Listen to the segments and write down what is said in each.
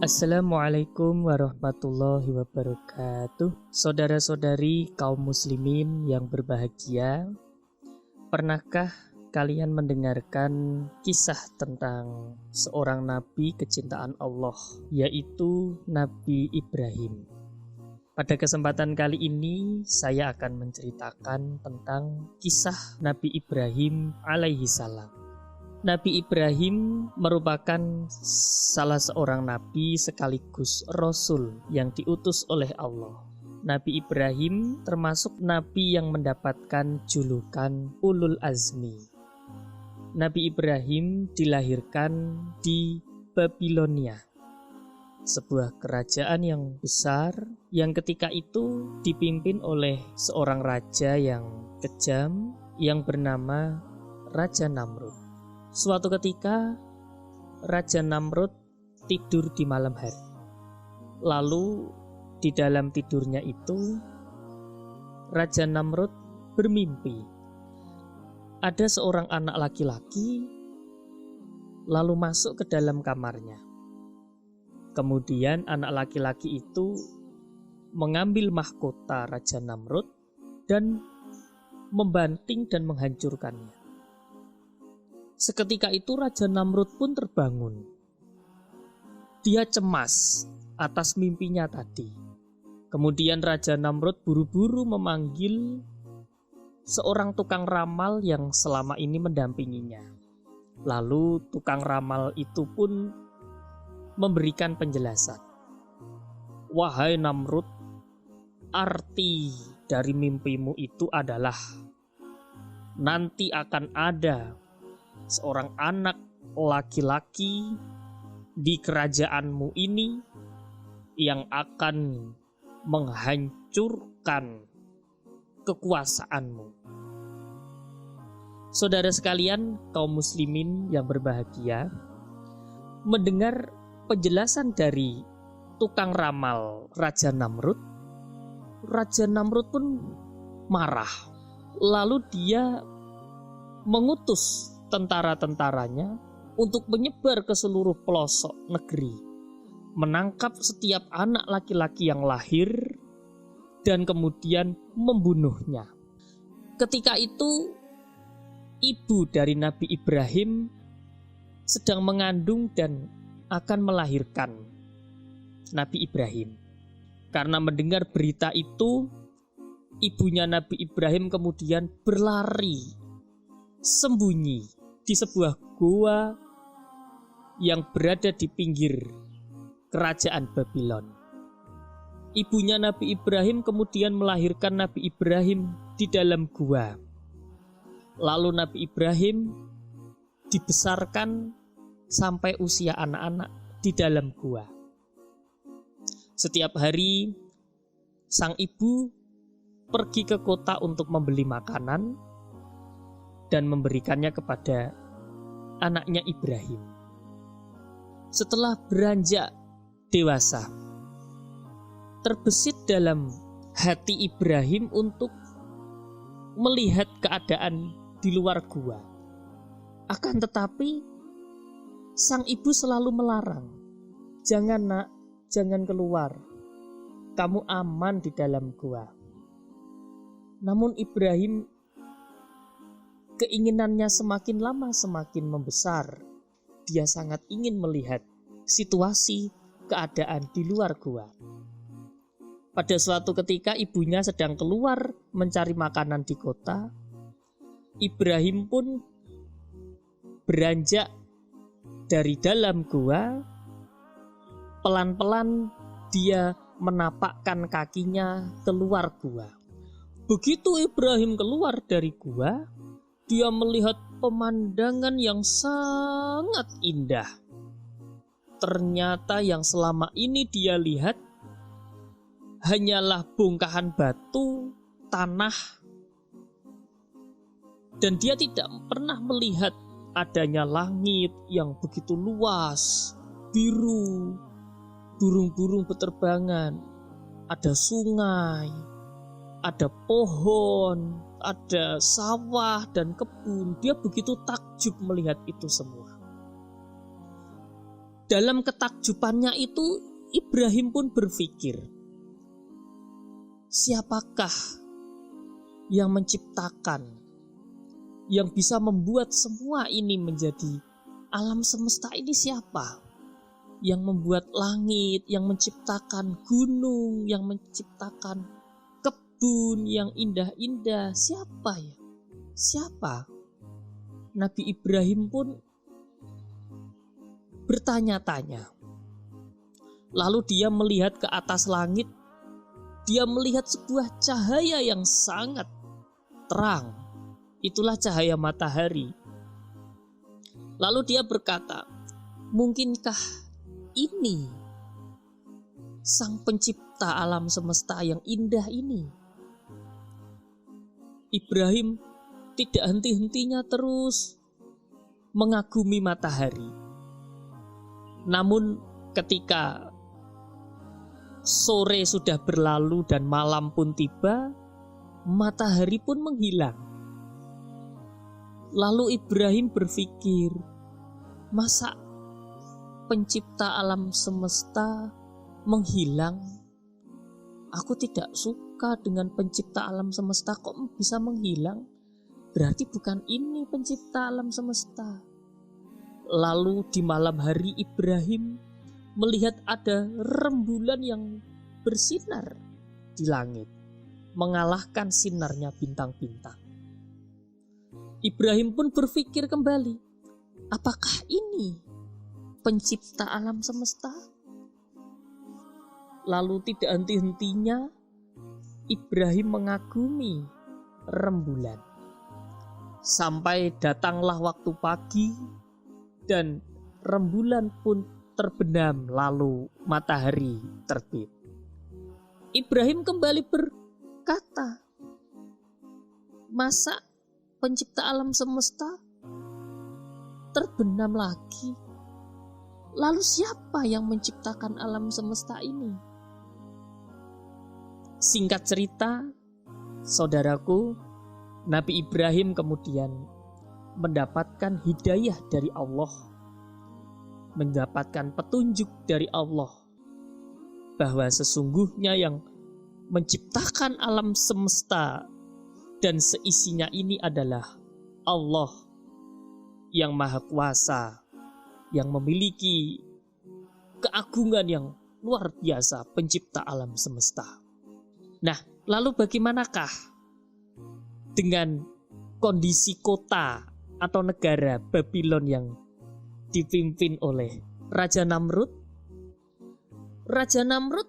Assalamualaikum warahmatullahi wabarakatuh. Saudara-saudari kaum muslimin yang berbahagia, pernahkah kalian mendengarkan kisah tentang seorang nabi kecintaan Allah, yaitu Nabi Ibrahim? Pada kesempatan kali ini saya akan menceritakan tentang kisah Nabi Ibrahim alaihi salam. Nabi Ibrahim merupakan salah seorang nabi sekaligus rasul yang diutus oleh Allah. Nabi Ibrahim termasuk nabi yang mendapatkan julukan Ulul Azmi. Nabi Ibrahim dilahirkan di Babilonia, sebuah kerajaan yang besar yang ketika itu dipimpin oleh seorang raja yang kejam yang bernama Raja Namrud. Suatu ketika Raja Namrud tidur di malam hari. Lalu di dalam tidurnya itu Raja Namrud bermimpi ada seorang anak laki-laki lalu masuk ke dalam kamarnya. Kemudian anak laki-laki itu mengambil mahkota Raja Namrud dan membanting dan menghancurkannya. Seketika itu Raja Namrud pun terbangun. Dia cemas atas mimpinya tadi. Kemudian Raja Namrud buru-buru memanggil seorang tukang ramal yang selama ini mendampinginya. Lalu tukang ramal itu pun memberikan penjelasan. Wahai Namrud, arti dari mimpimu itu adalah nanti akan ada seorang anak laki-laki di kerajaanmu ini yang akan menghancurkan kekuasaanmu. Saudara sekalian, kaum muslimin yang berbahagia, mendengar penjelasan dari tukang ramal Raja Namrud pun marah. Lalu dia mengutus tentara-tentaranya untuk menyebar ke seluruh pelosok negeri, menangkap setiap anak laki-laki yang lahir dan kemudian membunuhnya. Ketika itu ibu dari Nabi Ibrahim sedang mengandung dan akan melahirkan Nabi Ibrahim. Karena mendengar berita itu, ibunya Nabi Ibrahim kemudian berlari sembunyi di sebuah goa yang berada di pinggir kerajaan Babylon. Ibunya Nabi Ibrahim kemudian melahirkan Nabi Ibrahim di dalam gua. Lalu Nabi Ibrahim dibesarkan sampai usia anak-anak di dalam gua. Setiap hari sang ibu pergi ke kota untuk membeli makanan dan memberikannya kepada anaknya Ibrahim. Setelah beranjak dewasa, terbesit dalam hati Ibrahim untuk melihat keadaan di luar gua. Akan tetapi sang ibu selalu melarang, "Jangan nak, jangan keluar. Kamu aman di dalam gua." Namun Ibrahim keinginannya semakin lama semakin membesar. Dia sangat ingin melihat situasi keadaan di luar gua. Pada suatu ketika ibunya sedang keluar mencari makanan di kota. Ibrahim pun beranjak dari dalam gua. Pelan-pelan dia menapakkan kakinya keluar gua. Begitu Ibrahim keluar dari gua, dia melihat pemandangan yang sangat indah. Ternyata yang selama ini dia lihat hanyalah bongkahan batu, tanah, dan dia tidak pernah melihat adanya langit yang begitu luas, biru, burung-burung beterbangan, ada sungai, ada pohon, ada sawah dan kebun. Dia begitu takjub melihat itu semua. Dalam ketakjubannya itu Ibrahim pun berpikir, siapakah yang menciptakan, yang bisa membuat semua ini menjadi alam semesta ini siapa? Yang membuat langit, yang menciptakan gunung, yang menciptakan kebun yang indah-indah, siapa ya? Siapa? Nabi Ibrahim pun bertanya-tanya. Lalu dia melihat ke atas langit. Dia melihat sebuah cahaya yang sangat terang. Itulah cahaya matahari. Lalu dia berkata, mungkinkah ini sang pencipta alam semesta yang indah ini? Ibrahim tidak henti-hentinya terus mengagumi matahari. Namun ketika sore sudah berlalu dan malam pun tiba, matahari pun menghilang. Lalu Ibrahim berpikir, masa pencipta alam semesta menghilang? Aku tidak suka dengan pencipta alam semesta, kok bisa menghilang? Berarti bukan ini pencipta alam semesta. Lalu di malam hari Ibrahim melihat ada rembulan yang bersinar di langit, mengalahkan sinarnya bintang-bintang. Ibrahim pun berpikir kembali, apakah ini pencipta alam semesta? Lalu tidak henti-hentinya Ibrahim mengagumi rembulan. Sampai datanglah waktu pagi dan rembulan pun terbenam, lalu matahari terbit. Ibrahim kembali berkata, masa pencipta alam semesta terbenam lagi? Lalu siapa yang menciptakan alam semesta ini? Singkat cerita, saudaraku, Nabi Ibrahim kemudian mendapatkan hidayah dari Allah, mendapatkan petunjuk dari Allah bahwa sesungguhnya yang menciptakan alam semesta dan seisinya ini adalah Allah yang Maha Kuasa, yang memiliki keagungan yang luar biasa, pencipta alam semesta. Nah, lalu bagaimanakah dengan kondisi kota atau negara Babylon yang dipimpin oleh Raja Namrud? Raja Namrud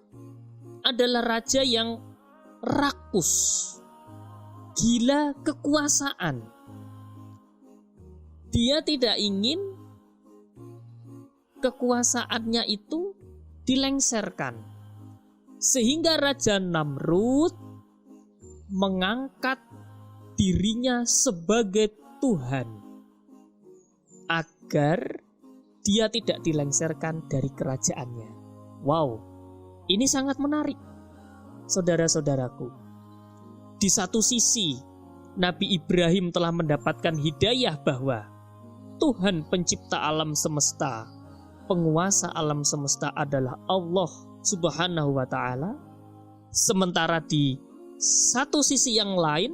adalah raja yang rakus, gila kekuasaan. Dia tidak ingin kekuasaannya itu dilengsarkan. Sehingga Raja Namrud mengangkat dirinya sebagai Tuhan agar dia tidak dilengsarkan dari kerajaannya. Wow, ini sangat menarik, saudara-saudaraku. Di satu sisi, Nabi Ibrahim telah mendapatkan hidayah bahwa Tuhan pencipta alam semesta, penguasa alam semesta adalah Allah Subhanahu wa ta'ala. Sementara di satu sisi yang lain,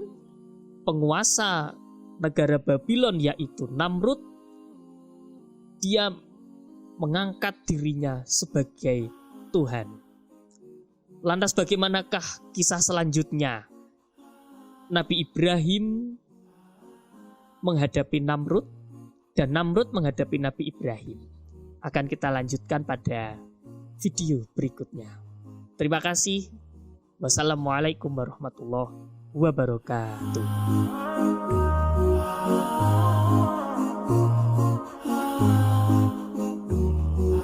penguasa negara Babylon yaitu Namrud, dia mengangkat dirinya sebagai Tuhan. Lantas bagaimanakah kisah selanjutnya? Nabi Ibrahim menghadapi Namrud dan Namrud menghadapi Nabi Ibrahim. Akan kita lanjutkan pada video berikutnya. Terima kasih. Wassalamualaikum warahmatullahi wabarakatuh.